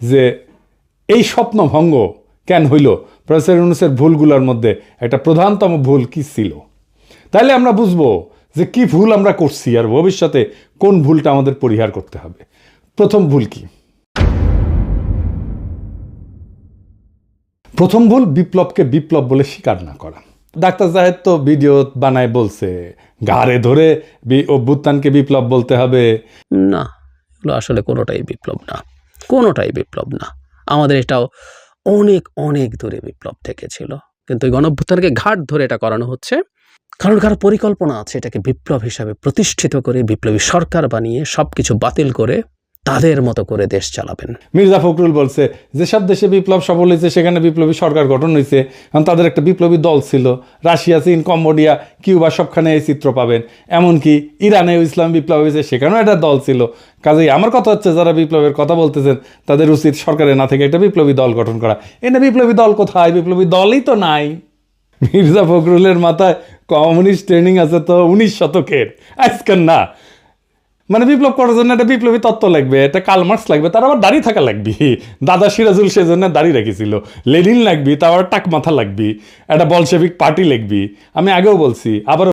যে এই স্বপ্নভঙ্গ কেন হইল, প্রফেসর ইউনূসের ভুলগুলোর মধ্যে একটা প্রধানতম ভুল কি ছিল। তাহলে আমরা বুঝবো যে কি ভুল আমরা করছি আর ভবিষ্যতে কোন ভুলটা আমাদের পরিহার করতে হবে। প্রথম ভুল কি? প্রথম ভুল বিপ্লবকে বিপ্লব বলে স্বীকার না করা। ডাক্তার জাহেদ তো ভিডিও বানায় বলছে ঘাড়ে ধরে অভ্যুত্থানকে বিপ্লব বলতে হবে। না, এগুলো আসলে কোনোটাই বিপ্লব না, কোনোটাই বিপ্লব না। আমাদের এটাও অনেক অনেক দূরে বিপ্লব ঠেকেছিল, কিন্তু এই গণঅভ্যুত্থানকে ঘাট ধরে এটা করানো হচ্ছে কারণ কারো পরিকল্পনা আছে এটাকে বিপ্লব হিসাবে প্রতিষ্ঠিত করে বিপ্লবী সরকার বানিয়ে সব কিছু বাতিল করে তাদের মতো করে দেশ চালাবেন। মির্জা ফখরুল বলছে যেসব দেশে বিপ্লব সফল হয়েছে সেখানে বিপ্লবী সরকার গঠন হয়েছে, কারণ তাদের একটা বিপ্লবী দল ছিল। রাশিয়া, চীন, কম্বোডিয়া, কিউবা সবখানে এই চিত্র পাবেন। এমনকি ইরানেও ইসলাম বিপ্লব হয়েছে, সেখানেও একটা দল ছিল। কাজেই আমার কথা হচ্ছে যারা বিপ্লবের কথা বলতেছেন তাদের উচিত সরকারে না থেকে একটা বিপ্লবী দল গঠন করা। এনে বিপ্লবী দল কোথায়? বিপ্লবী দলই তো নাই। মির্জা ফখরুলের মাথায় কমিউনিস্ট ট্রেনিং আছে তো 19 শতকের, আজকের না। মানে বিপ্লব করার জন্য একটা বিপ্লবী তত্ত্ব লাগবে, একটা কার্ল মার্কস লাগবে, তার আবার দাড়ি থাকা লাগবে। দাদা সিরাজুল সেজন্য দাড়ি রেখেছিল। লেনিন লাগবি, তার আবার টাক মাথা লাগবি, একটা বলশেভিক পার্টি লাগবি। আমি আগেও বলছি, আবার